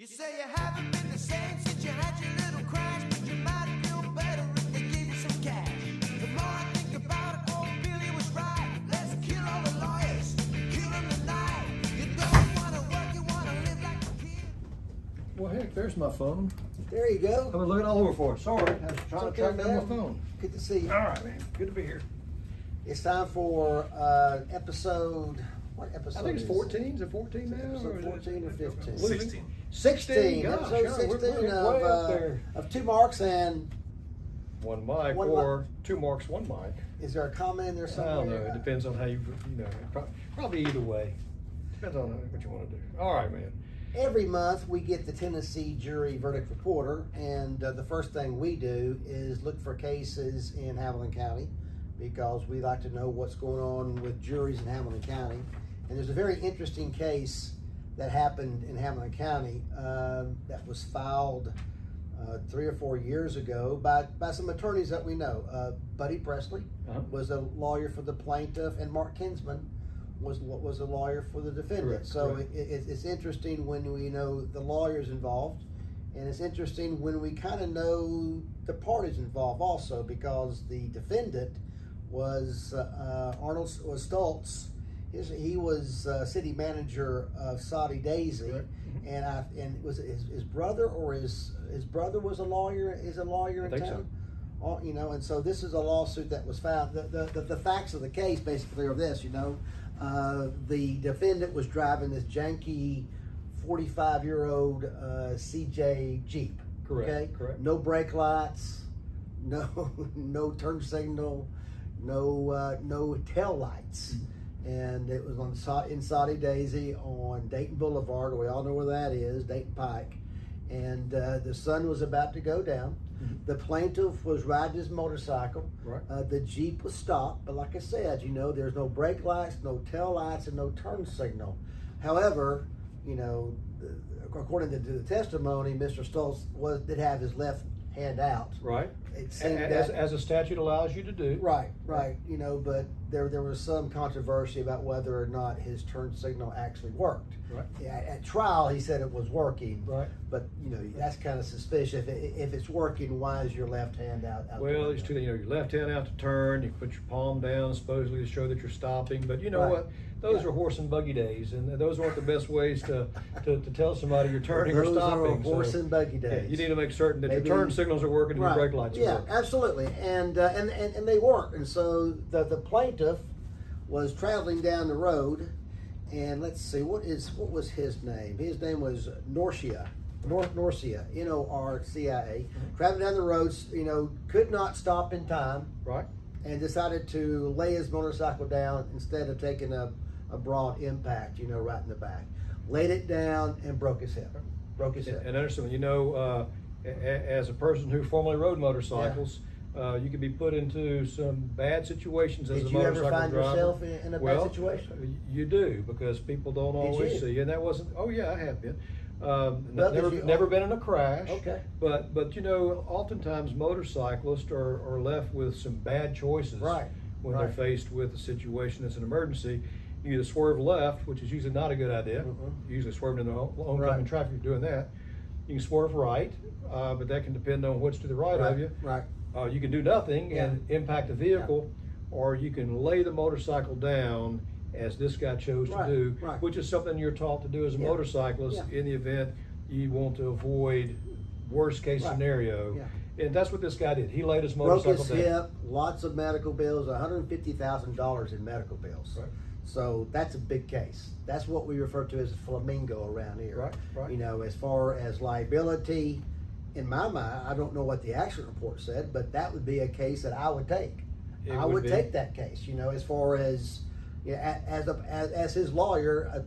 You say you haven't been the same since you had your little crash, but you might feel better if they gave you some cash. The more I think about it, old Billy was right. Let's kill all the lawyers, kill them tonight. You don't want to work, you want to live like a kid. Well, heck, there's my phone. There you go. I've been looking all over for it. Sorry, I was trying It's to okay, track down my man. phone. Good to see you. All right, man. Good to be here. It's time for episode. What episode? I think it's is 14. Is it 14 now? Episode or is 14 or 15? 16. 16. Gosh, Episode yeah, we're 16 way up of, there. of 2 marks. And One mic One or 2 marks, 1 mic. is there a comment in there I somewhere? don't know. It depends on how you know. Probably either way. Depends on what you want to do. All right, man. Every month we get the Tennessee Jury Verdict Reporter, and the first thing we do is look for cases in Hamilton County because we like to know what's going on with juries in Hamilton County. And there's a very interesting case that happened in Hamilton County that was filed 3 or 4 years ago by some attorneys that we know. Buddy Presley was a lawyer for the plaintiff, and Mark Kinsman was a lawyer for the defendant. Correct, so correct. It's interesting when we know the lawyers involved, and it's interesting when we kind of know the parties involved also, because the defendant was Arnold Stoltz. He was city manager of Saudi Daisy, Correct. and was it his brother, or his brother was a lawyer? Is a lawyer in I think town? so. You know, and so this is a lawsuit that was filed. The facts of the case basically are this. The defendant was driving this janky 45-year-old CJ Jeep. Correct, Okay? correct. No brake lights, no turn signal, no tail lights. And it was in Saudi Daisy on Dayton Boulevard. We all know where that is, Dayton Pike. And the sun was about to go down. The plaintiff was riding his motorcycle. Right. The Jeep was stopped, but like I said, there's no brake lights, no tail lights, and no turn signal. However, according to the testimony, Mr. Stoltz did have his left hand out. Right. It seemed As a statute allows you to do. Right. But there was some controversy about whether or not his turn signal actually worked. Right. At trial, he said it was working. Right. But that's kind of suspicious. If it's working, why is your left hand out? Well, it's too, your left hand out to turn, you put your palm down supposedly to show that you're stopping, but you know Right. what? Those are horse and buggy days, and those aren't the best ways to tell somebody you're turning or Those stopping. are horse So, and buggy yeah, days. you need to make certain that Maybe- your turn signals are working and your brake lights are Yeah, working. absolutely, and they weren't. And so the plaintiff was traveling down the road, and let's see, what was his name? His name was Norcia, Norcia, Traveling down the roads, could not stop in time, Right? and decided to lay his motorcycle down instead of taking a broad impact, right in the back. Laid it down and broke his hip. And understand, as a person who formerly rode motorcycles, you can be put into some bad situations as Did a you ever motorcycle find driver. yourself in a bad situation? You do, because people don't always you? see you, and that wasn't. Oh yeah, I have been. did you- Never been in a crash. Okay. But oftentimes motorcyclists are left with some bad choices. Right, When right. they're faced with a situation that's an emergency. You either swerve left, which is usually not a good idea. Usually swerving in the oncoming Right. traffic, you're doing that. You can swerve right, but that can depend on what's to the right of you. Right. You can do nothing and impact the vehicle, or you can lay the motorcycle down, as this guy chose to Right, do, right. which is something you're taught to do as a Yeah, motorcyclist yeah. in the event you want to avoid worst case Right, scenario. yeah. And that's what this guy did. He laid his Broke motorcycle his down. hip, lots of medical bills, $150,000 in medical bills. Right. So that's a big case. That's what we refer to as a flamingo around here. Right. As far as liability, in my mind, I don't know what the accident report said, but that would be a case that I would take. I would take that case, as far as, as his lawyer,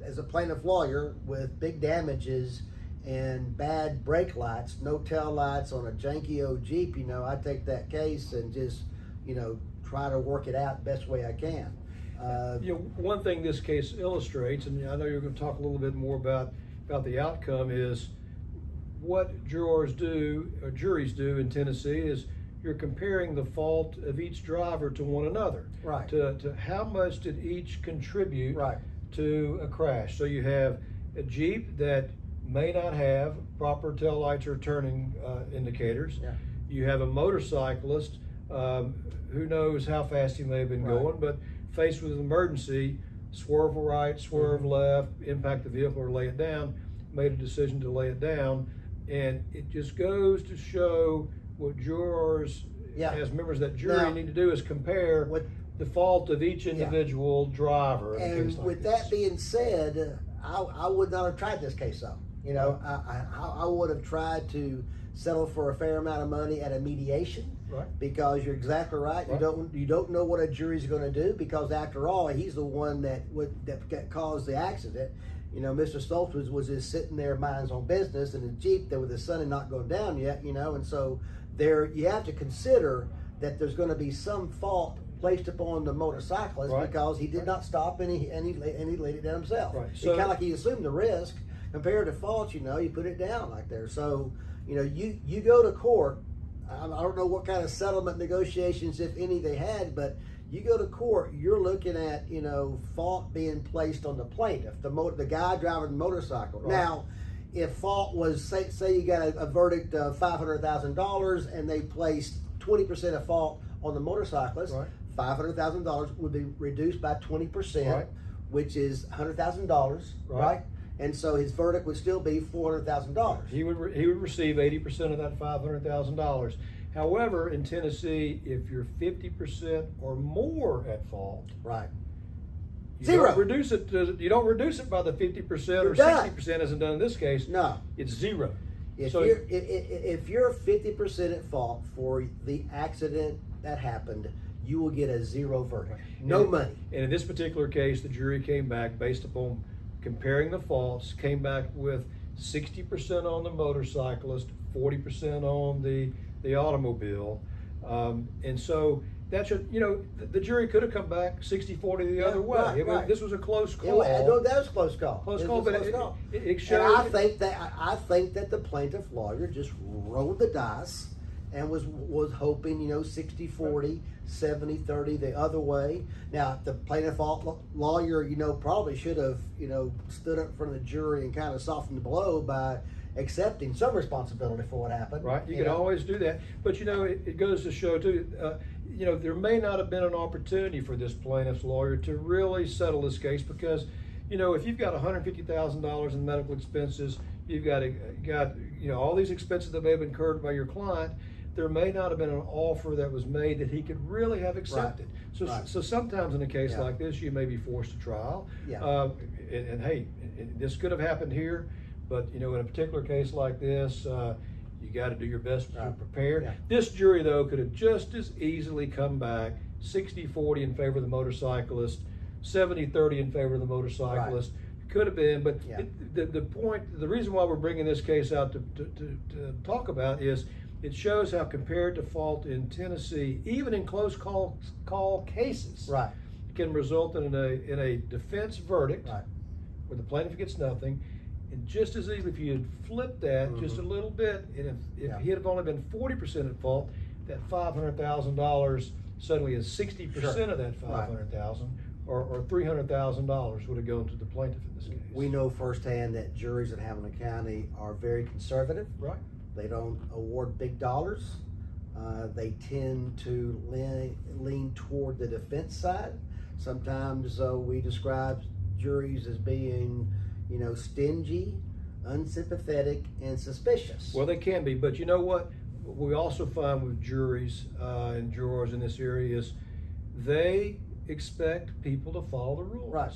as a plaintiff lawyer with big damages and bad brake lights, no tail lights on a janky old Jeep, I'd take that case and just, try to work it out the best way I can. One thing this case illustrates, and I know you're going to talk a little bit more about the outcome, is what juries do in Tennessee is you're comparing the fault of each driver to one another. Right. To how much did each contribute Right. to a crash. So you have a Jeep that may not have proper tail lights or turning indicators. Yeah. You have a motorcyclist, who knows how fast he may have been Right. going, but faced with an emergency, swerve right, swerve left, impact the vehicle or lay it down, made a decision to lay it down. And it just goes to show what jurors, Yeah. as members of that jury, Now, need to do is compare what- the fault of each individual driver. In a And case like with this. that being said, I would not have tried this case though. You know, I would have tried to settle for a fair amount of money at a mediation. Right. Because you're exactly right. Right. You don't know what a jury's going to do, because after all, he's the one that caused the accident. You know, Mr. Stoltz was just sitting there minding his own business in a Jeep that with the sun had not gone down yet. You know, and so there you have to consider that there's going to be some fault placed upon the motorcyclist, Right. because he did not stop and he laid it down himself. Right. It's So- kind of like he assumed the risk compared to fault. You know, you put it down like there. So you know, you go to court. I don't know what kind of settlement negotiations, if any, they had, but you go to court, you're looking at, you know, fault being placed on the plaintiff, the guy driving the motorcycle. Right. Now, if fault was, say you got a verdict of $500,000 and they placed 20% of fault on the motorcyclist, Right. $500,000 would be reduced by 20%, Right. which is $100,000, Right. right? And so his verdict would still be $400,000. He would receive 80% of that $500,000. However, in Tennessee, if you're 50% or more at fault, Right. you Zero. don't reduce it by the 50% You're or done. 60% isn't done in this case. No. It's zero. If So- you're 50% at fault for the accident that happened, you will get a zero verdict. No And- money. And in this particular case, the jury came back based upon comparing the faults, came back with 60% on the motorcyclist, 40% on the automobile. And so that should, you know, the jury could have come back 60-40 the other way. Right. This was a close That call. was a close call. Close It call, was a but close call. it showed. And I think that the plaintiff lawyer just rolled the dice and was hoping, you know, 60-40, 70-30 the other way. Now, the plaintiff lawyer, you know, probably should have, you know, stood up in front of the jury and kind of softened the blow by accepting some responsibility for what happened. Right, you can always do that, but you know, it goes to show too, you know, there may not have been an opportunity for this plaintiff's lawyer to really settle this case, because, you know, if you've got $150,000 in medical expenses, you've got you know, all these expenses that may have been incurred by your client, there may not have been an offer that was made that he could really have accepted. Right. So sometimes in a case Yeah. like this, you may be forced to trial. Yeah. And hey, this could have happened here, but you know, in a particular case like this, you got to do your best to Right. prepare. Yeah. This jury, though, could have just as easily come back 60-40 in favor of the motorcyclist, 70-30 in favor of the motorcyclist. Could have been, but Yeah. the reason why we're bringing this case out to talk about is it shows how compared to fault in Tennessee, even in close call cases, Right. it can result in a defense verdict Right. where the plaintiff gets nothing. And just as easily, if you had flipped that just a little bit, and if Yeah. he had only been 40% at fault, that $500,000 suddenly is 60% Sure. of that $500,000, or $300,000 would have gone to the plaintiff in this case. We know firsthand that juries in Hamilton County are very conservative. Right. They don't award big dollars. They tend to lean toward the defense side. Sometimes we describe juries as being, you know, stingy, unsympathetic, and suspicious. Well, they can be, but you know what? We also find with juries and jurors in this area is they expect people to follow the rules. Right.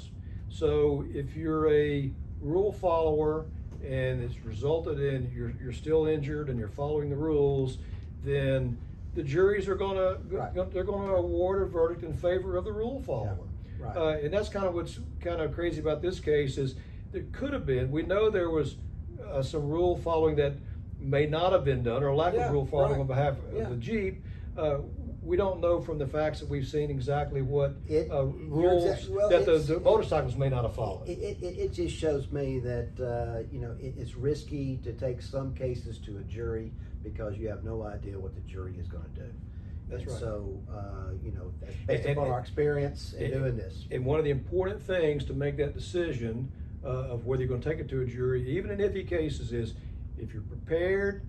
So if you're a rule follower and it's resulted in you're still injured and you're following the rules, then the juries are Right. they're gonna award a verdict in favor of the rule follower. Yeah. Right. And that's kind of what's kind of crazy about this case is there could have been. We know there was some rule following that may not have been done, or lack Yeah, of rule following right. on behalf of Yeah. the Jeep. We don't know from the facts that we've seen exactly what You're rules well, that it's- the motorcycles may not have followed. It just shows me that you know, it's risky to take some cases to a jury because you have no idea what the jury is going to do. That's And right. So you know, based And- upon our experience in doing this. And one of the important things to make that decision of whether you're going to take it to a jury, even in iffy cases, is if you're prepared,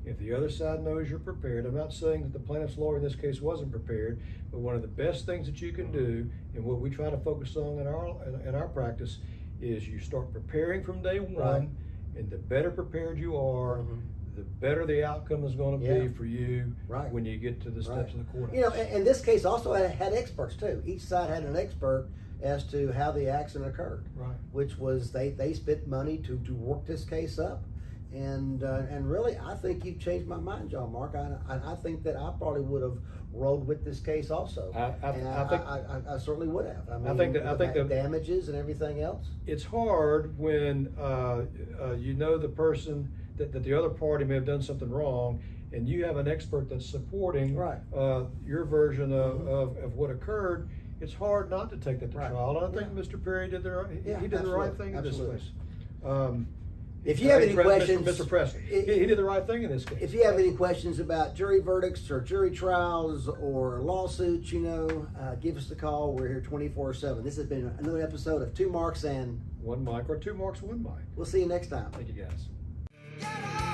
if the other side knows you're prepared. I'm not saying that the plaintiff's lawyer in this case wasn't prepared, but one of the best things that you can do, and what we try to focus on in our practice, is you start preparing from day one, Right. and the better prepared you are, the better the outcome is going to be Yeah. for you Right. when you get to the steps of the court. You know, and this case also had experts too. Each side had an expert as to how the accident occurred. Right. Which was they spent money to work this case up. And really, I think you've changed my mind, John Mark. I think that I probably would have rolled with this case also. I certainly would have. I mean, I think the the damages and everything else. It's hard when you know the person that the other party may have done something wrong, and you have an expert that's supporting Right. Your version of what occurred. It's hard not to take that to Right. trial, and I think Mr. Perry did the right. Yeah, He did the right absolutely. thing in this Absolutely. case. If you have any questions, Mr. Preston, he did the right thing in this case. if you have any questions about jury verdicts or jury trials or lawsuits, give us a call. We're here 24/7. This has been another episode of Two Marks, and One mic or two marks, one mic. we'll see you next time. Thank you, guys. Get up!